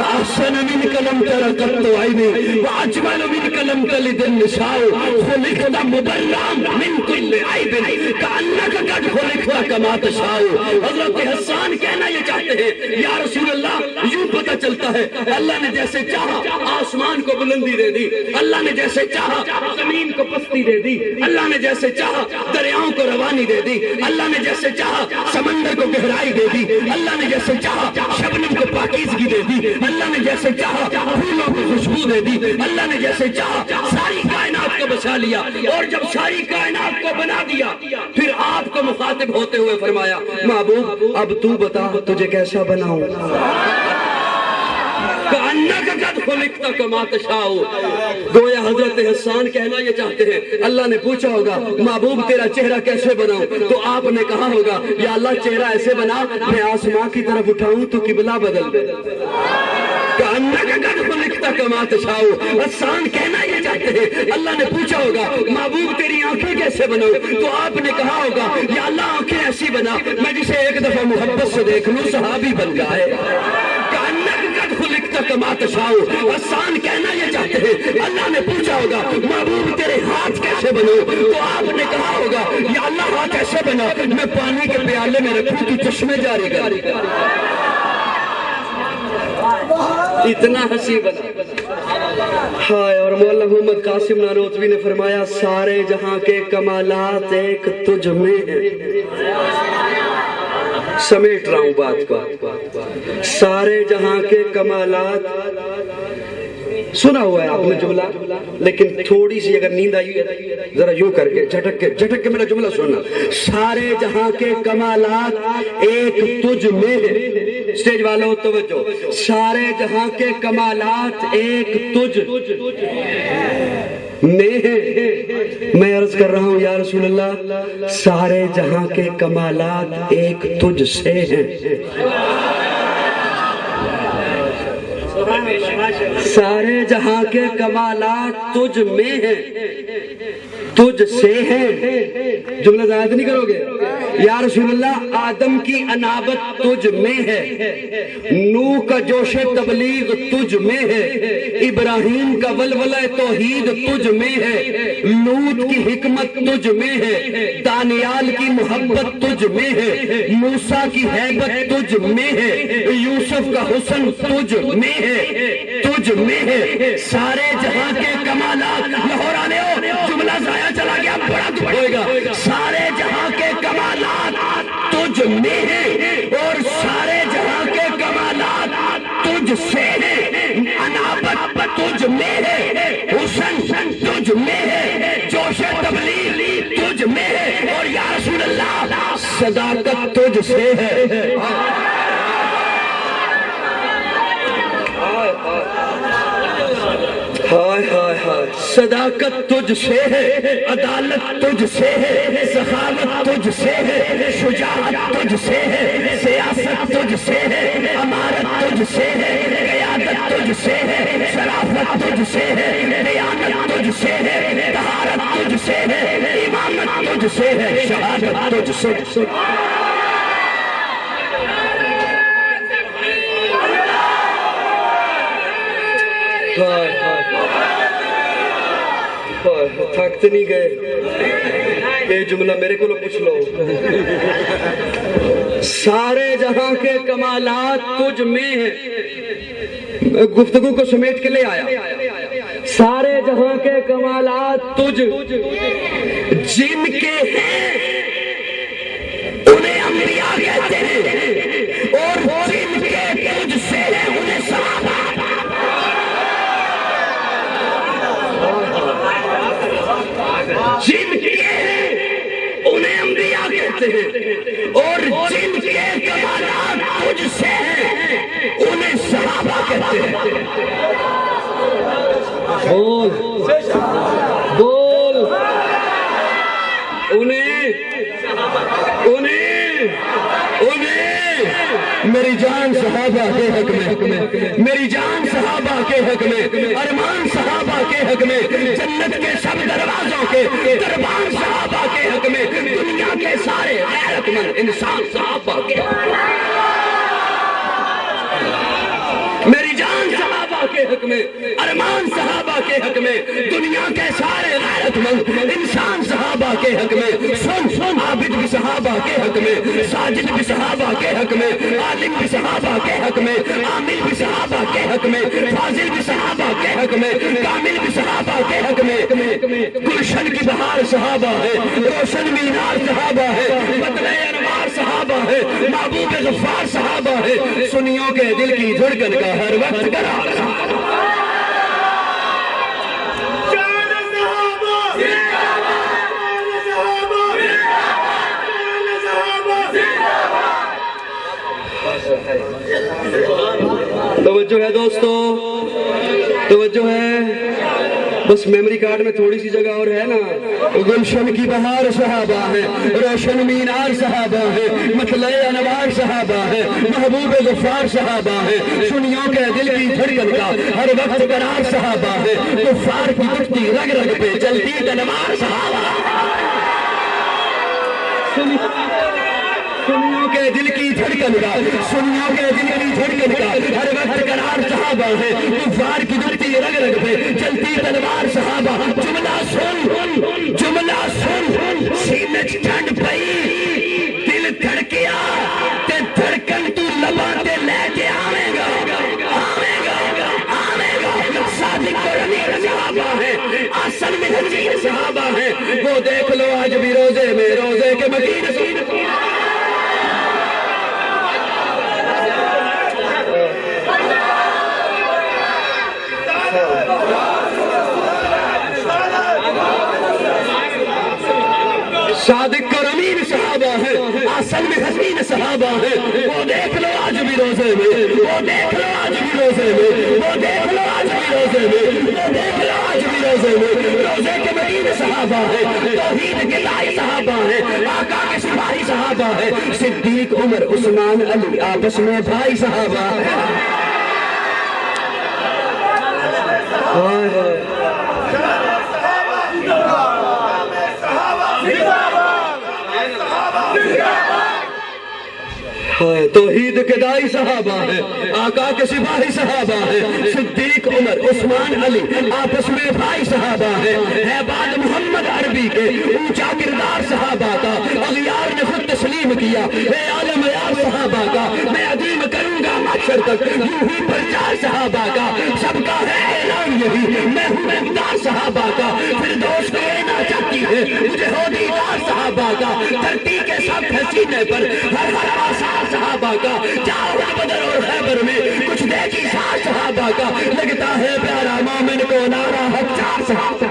وأحسن منك لم تر قط عيني وأجمل منك لم تلد النساء خلقت مبرأ من كل عيب كأنك قد خلقت كما تشاء. حضرت حسان کہنا یہ چاہتے ہیں یا رسول اللہ یوں پتہ چلتا ہے اللہ نے جیسے چاہا آسمان کو بلندی دے دی, اللہ نے جیسے چاہا زمین کو پستی دے دی, اللہ نے جیسے چاہا دریاؤں کو روانی دے دی, اللہ نے جیسے چاہا سمندر کو گہرائی دے دی, اللہ نے جیسے چاہا شبنم کو پاکیزگی دے دی, اللہ نے جیسے چاہا پھولوں کو خوشبو دے دی, اللہ نے جیسے چاہا ساری کائنات کو بچا لیا. اور جب ساری کائنات کو بنا دیا پھر آپ کو مخاطب ہوتے ہوئے فرمایا محبوب اب تو بتا تجھے کیسا بناؤں. کأنک قد خلقت کما تشاء. گویا حضرت حسان کہنا یہ چاہتے ہیں اللہ نے پوچھا ہوگا محبوب تیرا چہرہ کیسے بناؤں, تو آپ نے کہا ہوگا یا اللہ چہرہ ایسے بنا میں آسمان کی طرف اٹھاؤں تو قبلہ بدل دے. کأنک قد خلقت کما تشاء. حسان کہنا یہ چاہتے ہیں اللہ نے پوچھا ہوگا محبوب تیری آنکھیں کیسے بناؤں, تو آپ نے کہا ہوگا یا اللہ آنکھیں ایسی بنا میں جسے ایک دفعہ محبت سے دیکھ لوں صحابی بن جائے. کما تشاء. حسان کہنا یہ چاہتے ہیں اللہ نے پوچھا ہوگا محبوب تیرے ہاتھ کیسے بناؤں, تو آپ نے کہا ہوگا یا اللہ ہاتھ ایسے بنا میں پانی کے پیالے میں رکھوں تو چشمے جاری کر. اتنا حسین بنا. ہائے. اور مولانا محمد قاسم نانوتوی نے فرمایا سارے جہاں کے کمالات ایک تجھ میں ہیں. سمیٹ رہا ہوں بات کو. سارے جہاں کے کمالات سنا ہوا ہے آپ نے جملہ, لیکن تھوڑی سی اگر نیند آئی ذرا یوں کر کے جھٹک کے میرا جملہ سننا. سارے جہاں کے کمالات ایک تجھ میں ہیں. اسٹیج والوں توجہ. سارے جہاں کے کمالات ایک تجھ میں ہیں. میں عرض کر رہا ہوں یا رسول اللہ سارے جہاں کے کمالات ایک تجھ سے ہیں. سارے جہاں کے کمالات تجھ میں ہیں, تجھ سے ہیں. جملہ ضائع نہیں کرو گے. یا رسول اللہ آدم کی انابت تجھ میں ہے, نوح کا جوش تبلیغ تجھ میں ہے, ابراہیم کا ولولہ توحید تجھ میں ہے, لوط کی حکمت تجھ میں ہے, دانیال کی محبت تجھ میں ہے, موسیٰ کی ہیبت تجھ میں ہے, یوسف کا حسن تجھ میں ہے, تجھ میں ہے. سارے جہاں کے کمالات لاہور آنے ہو جملہ ضائع چلا گیا بڑا دکھ ہوئے گا. سارے جہاں کے کمالات تجھ میں ہے اور سارے جہاں کے کمالات تجھ سے ہے. انابت تجھ میں ہے, حسن تجھ میں ہے, جوش تبلیغ تجھ میں ہے, اور یا رسول اللہ صداقت تجھ سے ہے. ہائے ہائے ہائے. صداقت تجھ سے ہے, عدالت تجھ سے ہے, سخاوت تجھ سے ہے, شجاعت تجھ سے ہے, سیاست تجھ سے ہے, امارت تجھ سے ہے, قیادت تجھ سے ہے, شرافت تجھ سے ہے, دیانت تجھ سے ہے, طہارت تجھ سے ہے, امامت تجھ سے ہے, شہادت تجھ سے ہے. تھکتے نہیں گئے. یہ جملہ میرے کو پوچھ لو. سارے جہاں کے کمالات تجھ میں ہیں. گفتگو کو سمیٹ کے لے آیا. سارے جہاں کے کمالات تجھ جن کے ہیں انہیں انبیاء کہتے ہیں, اور جن کے تجھ سے ہیں انہیں صحابہ. جن کے ہیں انہیں انبیاء کہتے ہیں, اور جن کے کمالات تجھ سے ہیں انہیں صحابہ کہتے ہیں. بول بول. انہیں میری جان صحابہ کے حق میں, میری جان صحابہ کے حق میں, ارمان صحابہ کے حق میں, جنت کے سب دروازوں کے دربان صحابہ کے حق میں, دنیا کے سارے غیرت مند انسان صحابہ کے حق میں. میری جان حق میں، ارمان صحابہ کے حق میں، دنیا کے سارے غیرت مند انسان صحابہ کے حق میں، سن عابد بھی صحابہ کے حق میں، ساجد بھی صحابہ کے حق میں، عالم بھی صحابہ کے حق میں، عامل بھی صحابہ کے حق میں، فاضل بھی صحابہ کے حق میں، کامل بھی صحابہ کے حق میں، گلشن کی بہار صحابہ ہے، روشن مینار صحابہ ہے، بدلہ انوار صحابہ ہے، محبوب غفار صحابہ ہے، سنیوں کے دل کی دھڑکن کا ہر وقت قرار توجہ ہے دوستو، توجہ ہے، بس میموری کارڈ میں تھوڑی سی جگہ اور ہے نا۔ گلشن کی بہار صحابہ ہے، روشن مینار صحابہ ہے، مطلع انوار صحابہ ہے، محبوب غفار صحابہ ہے، سنیوں کے دل کی دھڑکن کا ہر وقت قرار صحابہ ہے، کفار کی دکھتی رگ رگ پہ جلتی تلوار صحابہ ہے، سنیوں کے دل کی دھڑکن کا، سنیوں کے دل کی دھڑکن کا ہر وقت قرار صحابہ ہے، کفار کی دکھتی رگ رگ پہ چلتی تلوار صحابہ۔ جملہ سن، جملہ سن، سینے ٹھنڈ پئی، دل دھڑکیا تے دھڑکن تو لباں تے لے کے آویں گا، آویں گا، آویں گا۔ صادق اور امین صحابہ ہیں، آسن میں حسین صحابہ ہیں، وہ دیکھ لو آج بھی روزے میں روزے کے مکین صادق اور امین صحابہ ہیں، آسن میں حسین صحابہ ہیں، وہ دیکھ لو آج بھی روزے میں، وہ دیکھ لو آج بھی روزے میں، وہ دیکھ لو آج بھی روزے میں، وہ دیکھ لو آج بھی روزے میں، روزے کے مدین صحابہ ہیں، توحید کے دائی صحابہ ہیں، آقا کے سپاہی صحابہ ہیں، صدیق عمر عثمان علی آپس میں بھائی صحابہ ہیں۔ توحید کے دائی صحابہ ہیں، آقا کے سپاہی صحابہ ہیں، صدیق عمر عثمان علی آپس میں بھائی صحابہ ہیں، ہے بعد محمد عربی کے اونچا کردار صحابہ کا، اغیار نے خود تسلیم کیا، اے عالم یار صحابہ کا، میں عظیم کروں گا محشر تک یوں ہی پرچار صحابہ کا، سب کا ہے اعلان یہی میں ہوں امدار صحابہ کا، فردوس کو اینا چاہتی ہے مجھے ہو دیدار صحابہ کا، دھرتی کے سب حسینے پر ہر ہر آثار صحابہ کا، جاؤ بدر اور خیبر میں کچھ دیکھی سار صحابہ کا، لگتا ہے پیارا مومن کو نعرہ ہزار صحابہ۔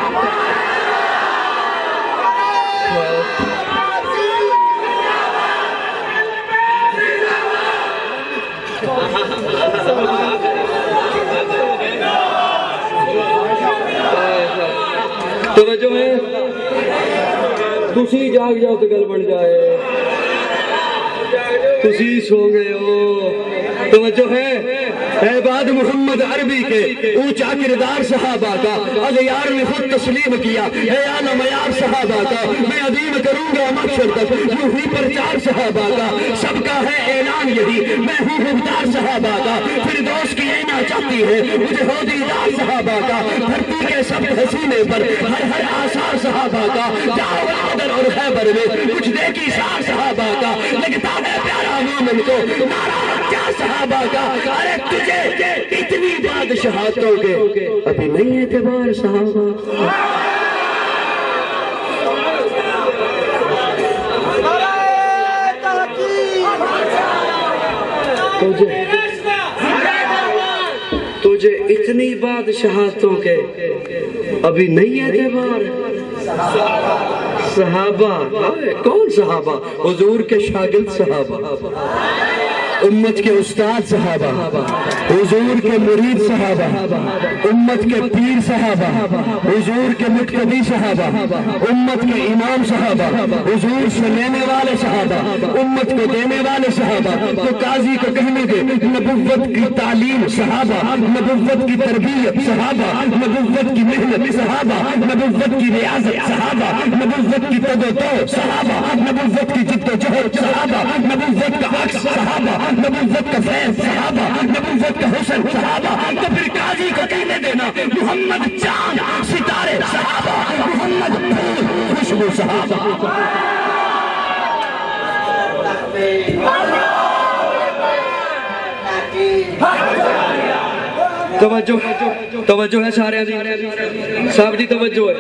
توجہ ہے، تسی جاگ جاؤ تو گل بن جائے، تسی سو گئے ہو۔ توجہ ہے بعد محمد عربی کے اونچا کردار صحابہ کا، اغیار نے خود تسلیم کیا، اے عالم یار صحابہ کا، میں عظیم کروں گا محشر تک یوں ہی پرچار صحابہ کا، سب کا ہے اعلان یہی میں ہوں مختار صحابہ کا، فردوس کی اینا چاہتی ہے مجھے ہو دیدار صحابہ کا، دھرتی کے سب حسینے پر ہر ہر آثار صحابہ کا، جاؤ بدر اور خیبر میں کچھ دیکھی سار صحابہ کا، لگتا ہے پیارا مومن کو نعرہ ہزار صحابہ کا، ارے تجھے اتنی بادشاہتوں کے ابھی نہیں اعتبار صحابہ۔ تجھے اتنی بادشاہتوں کے ابھی نہیں اعتبار صحابہ۔ کون صحابہ؟ حضور کے شاگرد صحابہ، امت کے استاد صحابہ، حضور کے مرید صحابہ، امت کے پیر صحابہ، حضور کے مقتدی صحابہ، امت کے امام صحابہ، حضور سے لینے والے صحابہ، امت کو دینے والے صحابہ، تو قاضی کو کہنے دے نبوت کی تعلیم صحابہ، نبوت کی تربیت صحابہ، نبوت کی محنت صحابہ، نبوت کی ریاضت صحابہ، نبوت کی تد و تو صحابہ، نبوت کی جد و جہد صحابہ، نبوت کا عکس صحابہ۔ صحابہ، نبوت کا فیض صحابہ، نبوت کا حسن صحابہ، تو پھر قاضی کو کہنے دینا محمد چاند ستارے صحابہ، محمد پھول خوشبو صحابہ۔ توجہ ہے سارے صاحب جی، توجہ ہے،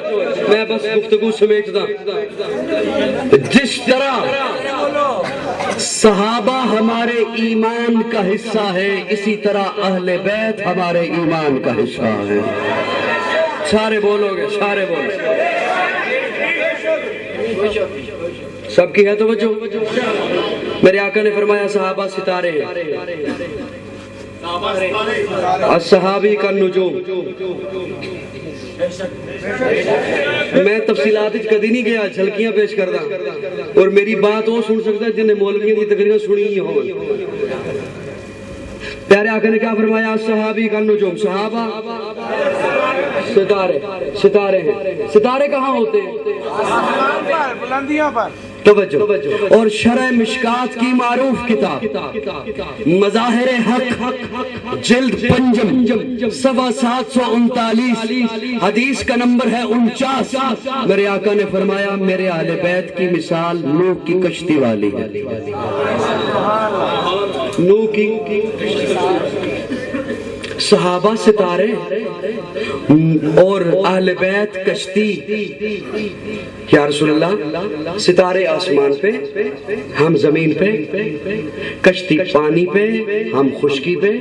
میں بس گفتگو سمیٹتا۔ جس طرح صحابہ ہمارے ایمان کا حصہ ہے، اسی طرح اہل بیت ہمارے ایمان کا حصہ ہے۔ سارے بولو گے، سارے بولو، سب کی ہے توجہ۔ میرے آقا نے فرمایا صحابہ ستارے ہیں، الصحابی کا نجوم۔ میں تفصیلات کدی نہیں گیا، جھلکیاں پیش کردا، اور میری بات وہ سن سکتا ہے جنہیں مولویوں کی تقریریں سنی ہی ہو۔ پیارے آقا نے کیا فرمایا؟ الصحابی کا نجوم، صحابہ ستارے، ستارے ہیں۔ ستارے کہاں ہوتے ہیں؟ بلندیوں پر۔ توجہ، اور شرح مشکات کی معروف کتاب مظاہر حق جلد پنجم صفحہ 739 حدیث کا نمبر ہے 49۔ میرے آقا نے فرمایا میرے اہل بیت کی مثال نوح کی کشتی والی ہے۔ نوح کی صحابہ ستارے اور اہل بیت کشتی۔ یا رسول اللہ، ستارے آسمان پہ، ہم زمین پہ، کشتی پانی پہ، ہم خشکی پہ۔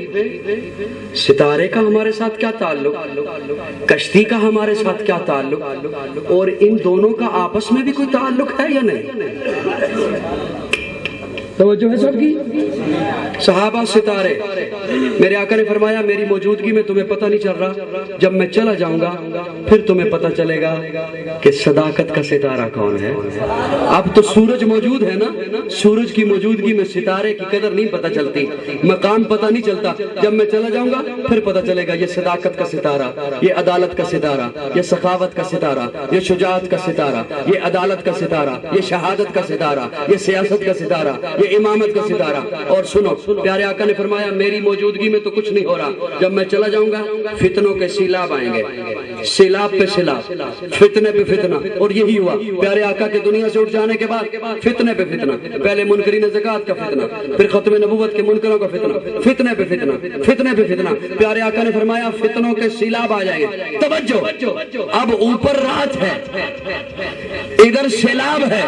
ستارے کا ہمارے ساتھ کیا تعلق، کشتی کا ہمارے ساتھ کیا تعلق، اور ان دونوں کا آپس میں بھی کوئی تعلق ہے یا نہیں؟ توجہ ہے سب کی؟ صحابہ ستارے۔ میرے آقا نے فرمایا میری موجودگی میں تمہیں پتہ نہیں چل رہا، جب میں چلا جاؤں گا پھر تمہیں پتہ چلے گا کہ صداقت کا ستارہ کون ہے۔ اب تو سورج موجود ہے نا، سورج کی موجودگی میں ستارے کی قدر نہیں پتہ چلتی، مقام پتہ نہیں چلتا۔ جب میں چلا جاؤں گا پھر پتہ چلے گا یہ صداقت کا ستارہ، یہ عدالت کا ستارہ، یہ سخاوت کا ستارہ، یہ شجاعت کا ستارہ، یہ عدالت کا ستارہ، یہ شہادت کا ستارہ، یہ سیاست کا ستارہ، یہ امامت کا ستارہ۔ اور سنو، پیارے آقا نے فرمایا میری موجودگی میں تو کچھ نہیں ہو رہا، جب میں چلا جاؤں گا فتنوں کے سیلاب آئیں گے، سیلاب پہ سیلاب، فتنے پہ فتنہ۔ اور یہی ہوا پیارے آقا کے دنیا سے اٹھ جانے کے بعد، فتنے پہ فتنہ، پہلے منکرین زکوٰۃ کا فتنہ، پھر ختم نبوت کے منکروں کا فتنہ، فتنے پہ فتنہ، فتنے پہ فتنہ۔ پیارے آقا نے فرمایا فتنوں کے سیلاب آ جائیں گے۔ توجہ، اب اوپر رات ہے، ادھر سیلاب ہے،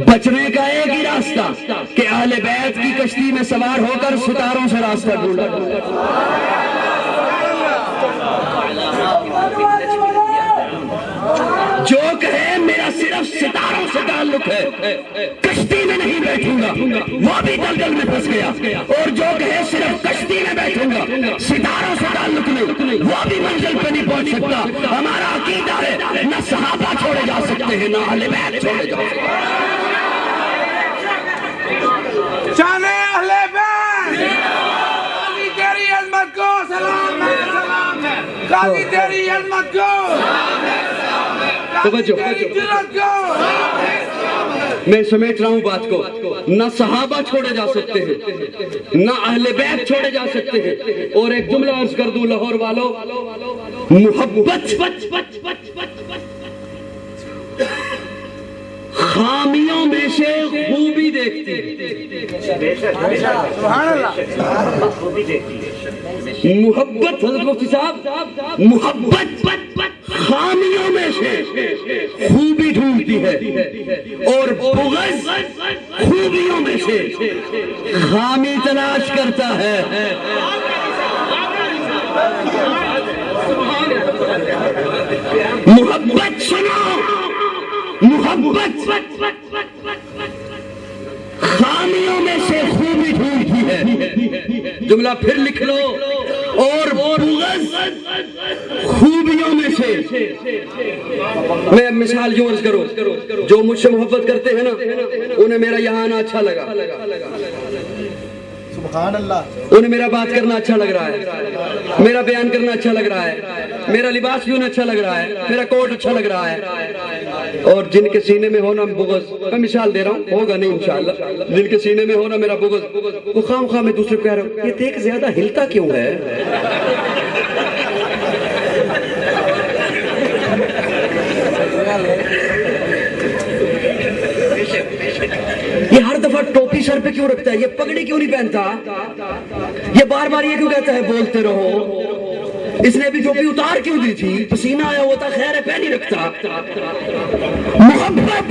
بچنے کا ایک ہی راستہ کہ اہل بیت کی کشتی میں سوار ہو کر ستاروں سے راستہ ڈھونڈا۔ جو کہے میرا صرف ستاروں سے تعلق ہے، کشتی میں نہیں بیٹھوں گا، وہ بھی دلدل میں پھنس گیا۔ اور جو کہے صرف کشتی میں بیٹھوں گا، ستاروں سے تعلق نہیں، وہ بھی منزل پہ نہیں پہنچ سکتا۔ ہمارا عقیدہ ہے نہ صحابہ چھوڑے جا سکتے ہیں، نہ اہل بیت چھوڑے جا سکتے ہیں۔ شانے اہل بیت، قاضی تیری عظمت کو سلام ہے، سلام ہے، قاضی تیری عظمت کو، توجہ، میں سمیٹ رہا ہوں بات کو۔ نہ صحابہ چھوڑے جا سکتے ہیں، نہ اہل بیت چھوڑے جا سکتے ہیں۔ اور ایک جملہ عرض کر دوں لاہور والوں، محبت خامیوں میں سے خوبی دیکھتی ہے۔ سبحان اللہ۔ محبت، حضرت مفتی صاحب، محبت خامیوں میں سے خوبی ڈھونڈتی ہے، اور بغض خوبیوں میں سے خامی تلاش کرتا ہے۔ محبت سنو، محبت خامیوں میں سے خوبی ڈھونڈتی ہے۔ جملہ پھر لکھ لو، اور بغض خوبیوں میں سے۔ میں مثال جو عرض کروں، جو مجھ سے محبت کرتے ہیں نا، انہیں میرا یہاں آنا اچھا لگا، سبحان اللہ، انہیں میرا بات کرنا اچھا لگ رہا ہے، میرا بیان کرنا اچھا لگ رہا ہے، میرا لباس بھی انہیں اچھا لگ رہا ہے، میرا کوٹ اچھا لگ رہا ہے، اور جن کے سینے میں ہونا بغض، میں مثال دے رہا ہوں، ہوگا نہیں انشاءاللہ، جن کے سینے میں ہونا میرا بغض، وہ خام خواہ میں دوسرے کو کہہ رہا ہوں یہ دیکھ زیادہ ہلتا کیوں ہے؟ یہ ہر دفعہ ٹوپی سر پہ کیوں رکھتا ہے؟ یہ پگڑی کیوں نہیں پہنتا؟ یہ بار بار یہ کیوں کہتا ہے بولتے رہو؟ اس نے ابھی ٹوپی اتار کیوں دی تھی؟ پسینہ آیا ہوتا، خیر ہے پہ نہیں رکھتا۔ محبت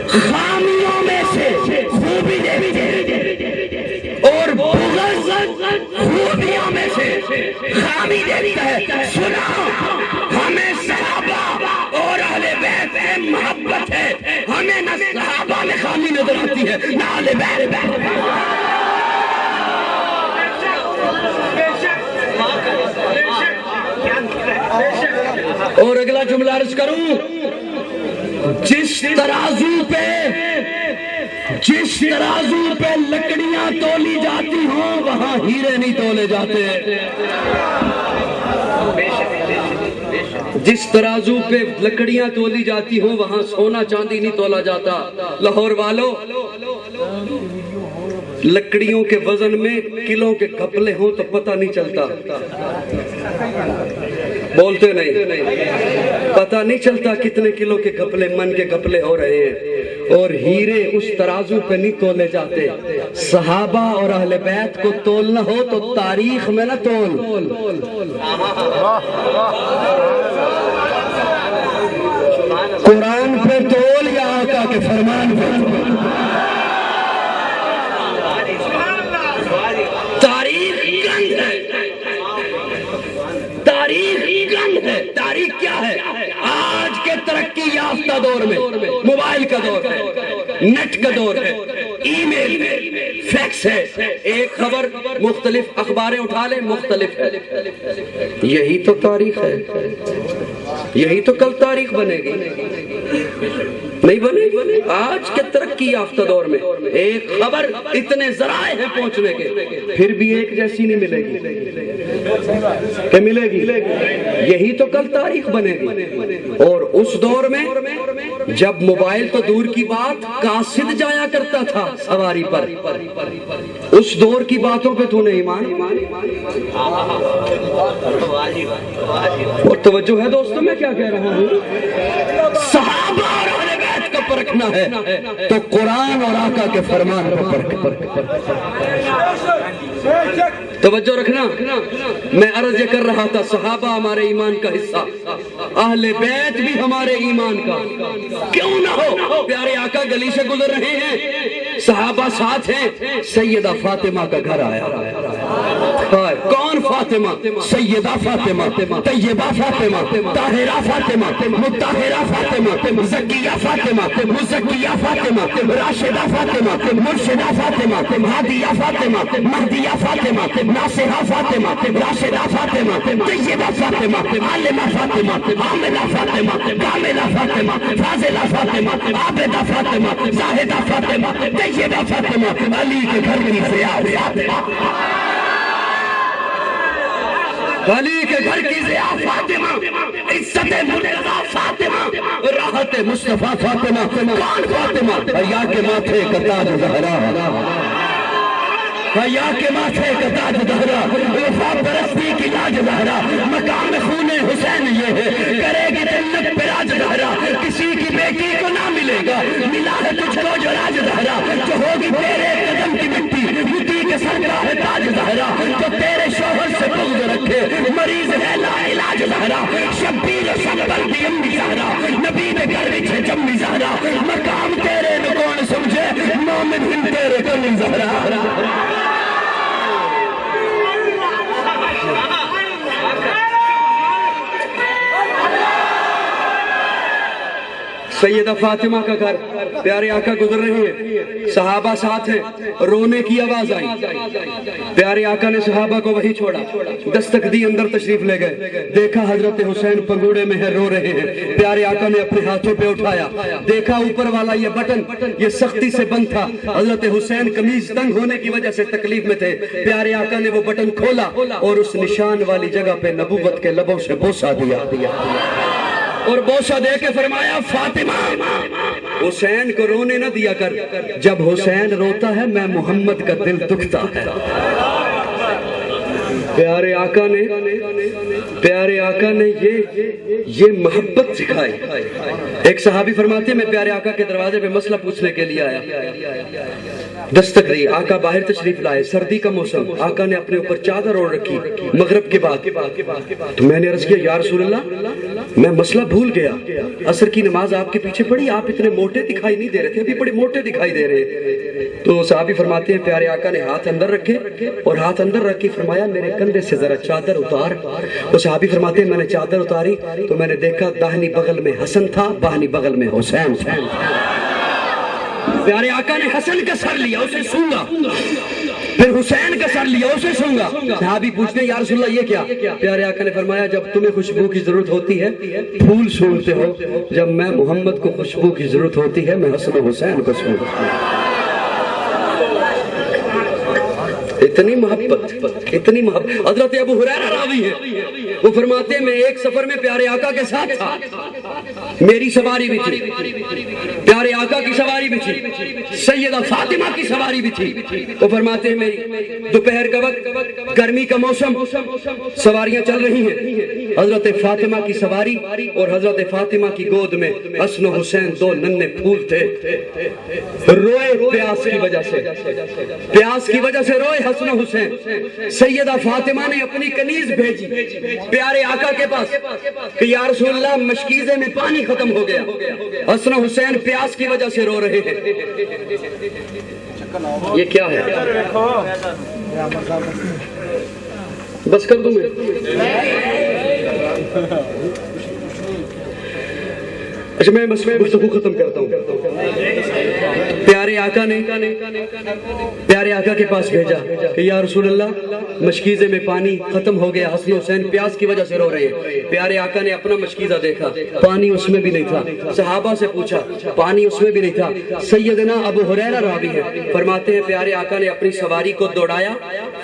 خامیوں میں سے خوبی اور بغض خوبیوں میں سے خامی دیتا ہے۔ سنا، ہمیں صحابہ اور اہل بیت میں محبت ہے، ہمیں نہ صحابہ میں خامی نظر آتی ہے نہ اہل بیت۔ اور اگلا جملہ عرض کروں، جس ترازو پہ لکڑیاں تولی جاتی ہوں وہاں ہیرے نہیں تولے جاتے۔ جس ترازو پہ لکڑیاں تولی جاتی ہوں وہاں سونا چاندی نہیں تولا جاتا۔ لاہور والو، لکڑیوں کے وزن میں کلوں کے گھپلے ہوں تو پتہ نہیں چلتا، بولتے نہیں، پتہ نہیں چلتا کتنے کلو کے گھپلے، من کے گھپلے ہو رہے ہیں۔ اور ہیرے اس ترازو پہ نہیں تولے جاتے۔ صحابہ اور اہل بیت کو تولنا ہو تو تاریخ میں نہ تول، قرآن پہ تول یا آقا کے فرمان پہ تول۔ تاریخ گند ہے، تاریخ گند ہے۔ تاریخ کیا ہے؟ آج کے ترقی یافتہ دور میں موبائل کا دور ہے، نیٹ کا دور ہے، ای میل ہے، فیکس ہے، ایک خبر مختلف اخباریں اٹھا لیں مختلف ہے۔ یہی تو تاریخ ہے، یہی تو کل تاریخ بنے گی، نہیں بنے گی؟ آج کے ترقی یافتہ دور میں ایک خبر اتنے ذرائع ہیں پہنچنے کے، پھر بھی ایک جیسی نہیں ملے گی کہ ملے گی؟ یہی تو کل تاریخ بنے گی۔ اور اس دور میں جب موبائل تو دور کی بات قاصد جایا کرتا تھا سواری پر، اس دور کی باتوں پہ تو نہیں مان۔ اور توجہ ہے دوستوں میں کیا کہہ رہا ہوں؟ صحابہ اور اہل بیت کو پرکھنا ہے تو قرآن اور آقا کے فرمان کو پرکھ۔ توجہ رکھنا، میں عرض یہ کر رہا تھا صحابہ ہمارے ایمان کا حصہ، اہل بیت بھی ہمارے ایمان کا کیوں نہ ہو۔ پیارے آقا گلی سے گزر رہے ہیں، صحابہ ساتھ ہیں، سیدہ فاطمہ کا گھر آیا۔ کون فاطمہ؟ سیدہ فاطمہ، طیبہ فاطمہ، طاہرہ فاطمہ، مطہرہ فاطمہ، زکیہ فاطمہ، مزکیہ فاطمہ، راشدہ فاطمہ، مرشدہ فاطمہ، ہادیہ فاطمہ، مہدیہ فاطمہ، ناصحہ فاطمہ، راشدہ فاطمہ، طیبہ فاطمہ، عالمہ فاطمہ، عاملہ فاطمہ، کاملہ فاطمہ، فاضلہ فاطمہ، عابدہ فاطمہ، زاہدہ فاطمہ، طیبہ فاطمہ، علی کے گھر کی ضیاء فاطمہ، علی کے گھر کی ضیاء فاطمہ، عزت مرتضیٰ فاطمہ، راحت مصطفیٰ فاطمہ۔ کون فاطمہ؟ حیا کے ماتھے کا تاج زہرا، حیا کے ماتھے کا تاج زہرا، وفا پرستی کی لاج زہرا، مقام خون حسین یہ ہے، کرے گی جنت پہ راج زہرا، کسی کی بیٹی کو نہ ملے گا ملا ہے تجھ کو جو راج زہرا، جو ہوگی تیرے قدم کی مٹی مٹی کے سر کا ہے تاج زہرا، جو تیرے شوہر سے بغض رکھے مریض ہے لا علاج زہرا، شبیر و شبر دی امی زہرا، نبی نے گھر وچ جمی زہرا، مقام تیرے نو کون سمجھے مومن ہن تیرے کلی زہرا۔ سیدہ فاطمہ کا گھر، پیارے آقا گزر رہے ہیں، صحابہ ساتھ ہیں، رونے کی آواز آئی، پیارے آقا نے صحابہ کو وہی چھوڑا، دستک دی، اندر تشریف لے گئے، دیکھا حضرت حسین پنگوڑے میں ہے، رو رہے ہیں، پیارے آقا نے اپنے ہاتھوں پہ اٹھایا، دیکھا اوپر والا یہ بٹن یہ سختی سے بند تھا، حضرت حسین قمیض تنگ ہونے کی وجہ سے تکلیف میں تھے، پیارے آقا نے وہ بٹن کھولا اور اس نشان والی جگہ پہ نبوت کے لبوں سے بوسہ دیا۔ اور بوسہ دے کے فرمایا فاطمہ حسین کو رونے نہ دیا کر، جب حسین روتا ہے میں محمد کا دل دکھتا ہے۔ پیارے آقا نے یہ محبت سکھائی۔ ایک صحابی فرماتے ہیں میں پیارے آقا کے دروازے پہ مسئلہ پوچھنے کے لیے آیا، دستک دی، آقا باہر تشریف لائے، سردی کا موسم، آقا نے اپنے اوپر چادر اوڑھ رکھی مغرب کے بعد، تو میں نے عرض کیا یا رسول اللہ میں مسئلہ بھول گیا، عصر کی نماز آپ کے پیچھے پڑھی، آپ اتنے موٹے دکھائی نہیں دے رہے تھے، ابھی بڑے موٹے دکھائی دے رہے۔ تو صحابی فرماتے ہیں پیارے آقا نے ہاتھ اندر رکھے اور ہاتھ اندر رکھ کے فرمایا میرے کندھے سے ذرا چادر اتار۔ تو صحابی فرماتے ہیں میں نے چادر اتاری تو میں نے دیکھا داہنی بغل میں حسن تھا، بائیں بغل میں حسین تھا۔ پیارے آقا نے حسن کا سر لیا اسے سونگا، پھر حسین کا سر لیا اسے سونگا۔ صحابی پوچھتے ہیں یا رسول اللہ یہ کیا؟ پیارے آقا نے فرمایا جب تمہیں خوشبو کی ضرورت ہوتی ہے پھول سونگتے ہو، جب میں محمد کو خوشبو کی ضرورت ہوتی ہے میں حسن و حسین کو سونگتا ہوں۔ اتنی محبت حضرت ابو ہریرہ راوی ہے، وہ فرماتے ہیں میں ایک سفر میں پیارے آقا کے ساتھ تھا، میری سواری بھی تھی، پیارے آقا کی سواری بھی تھی، سیدہ فاطمہ کی سواری بھی تھی۔ وہ فرماتے ہیں میری دوپہر کا وقت، گرمی کا موسم، سواریاں چل رہی ہیں، حضرت فاطمہ کی سواری اور حضرت فاطمہ کی گود میں حسن و حسین دو ننھے پھول تھے، روئے پیاس کی وجہ سے روئے حسن و حسین۔ سیدہ فاطمہ نے اپنی کنیز بھیجی پیارے آقا کے پاس کہ یا رسول اللہ مشکیزے میں پانی ختم ہو گیا، حسن و حسین پیاس کی وجہ سے رو رہے ہیں۔ یہ کیا ہے؟ بس کر دوں میں؟ اچھا میں گفتگو ختم کرتا ہوں۔ پیارے آقا کے پاس بھیجا کہ یا رسول اللہ مشکیزے میں پانی ختم ہو گیا، حسن حسین پیاس کی وجہ سے رو رہے ہیں۔ پیارے آقا نے اپنا مشکیزہ دیکھا، پانی اس میں بھی نہیں تھا، صحابہ سے پوچھا پانی اس میں بھی نہیں تھا۔ سیدنا ابو ہریرہ راوی ہے، فرماتے ہیں پیارے آقا نے اپنی سواری کو دوڑایا،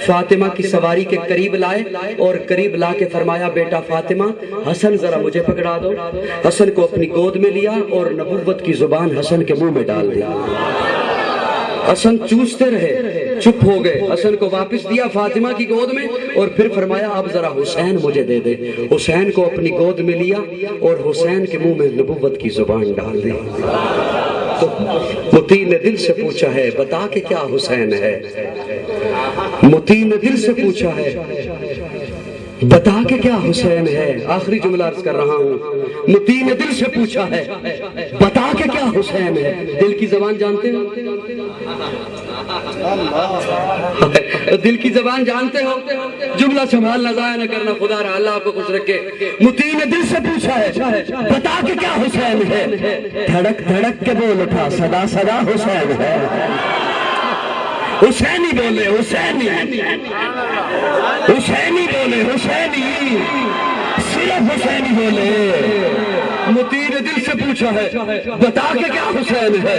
فاطمہ کی سواری کے قریب لائے اور قریب لا کے فرمایا بیٹا فاطمہ حسن ذرا مجھے پکڑا دو۔ حسن کو اپنی گود میں لیا اور نبوت کی زبان حسن کے منہ میں ڈال دیا۔ حسن چوستے رہے، چپ ہو گئے، حسن کو واپس دیا فاطمہ کی گود میں اور پھر فرمایا اب ذرا حسین مجھے دے دے۔ حسین کو اپنی گود میں لیا اور حسین کے منہ میں نبوت کی زبان ڈال دی۔ تو متی نے دل سے پوچھا ہے بتا کہ کیا حسین ہے، متی نے دل سے پوچھا ہے بتا کہ کیا حسین ہے۔ آخری جملہ عرض کر رہا ہوں، متی نے دل سے پوچھا ہے بتا کہ کیا حسین ہے۔ دل کی زبان جانتے ہو؟ دل کی زبان جانتے ہو؟ جملہ سنبھالنا، ضائع نہ کرنا، خدا رہا اللہ آپ کو خوش رکھے۔ متی نے دل سے پوچھا ہے بتا کہ کیا حسین ہے، دھڑک دھڑک کے بول اٹھا صدا صدا حسین ہے۔ حسینی بولے، حسینی حسینی بولے، حسینی صرف حسینی بولے۔ متی نے دل سے پوچھا ہے بتا کہ کیا حسین ہے،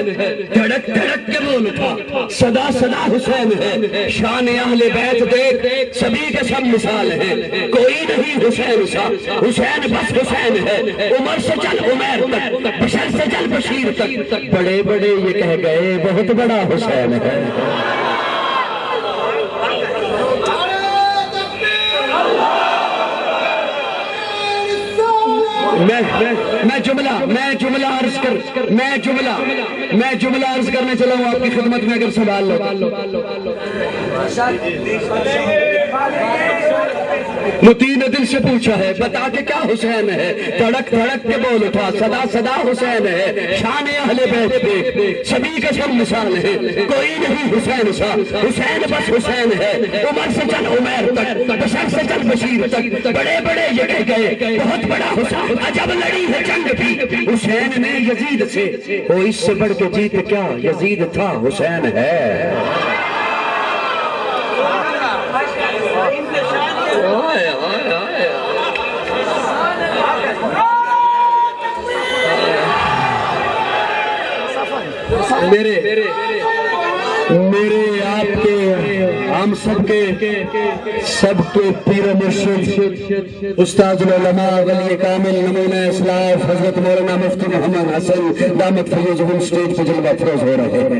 دھڑک دھڑک کے بول اٹھا صدا صدا حسین ہے۔ شان اہل بیت دیکھ سبھی کے سب مثال ہیں، کوئی نہیں حسین سا، حسین بس حسین ہے۔ عمر سے چل عمیر تک، بشر سے چل بشیر تک، بڑے بڑے یہ کہہ گئے بہت بڑا حسین ہے۔ میں جملہ عرض کرنے چلا ہوں آپ کی خدمت میں، اگر سوال لو۔ متی نے دل سے پوچھا ہے بتا کہ کیا حسین ہے، دھڑک دھڑک کے بول اٹھا صدا صدا حسین ہے۔ شان اہل بیت دیکھ سبھی کے سب مثال ہیں، کوئی نہیں حسین سا، حسین بس حسین ہے۔ عمر سے چل عمیر تک، بشر سے چل بشیر تک، بڑے بڑے یہ کہہ گئے بہت بڑا حسین۔ عجب لڑی ہے جنگ بھی حسین نے یزید سے، وہ اس سے بڑھ کے جیت کیا یزید تھا حسین ہے۔ میرے ہم سب کے پیر و مرشد استاد العلماء ولی کامل نمونہ اسلاف حضرت مولانا مفتی محمد حسن دامت فیضہم اسٹیج پہ جلوہ افروز ہو رہے ہیں.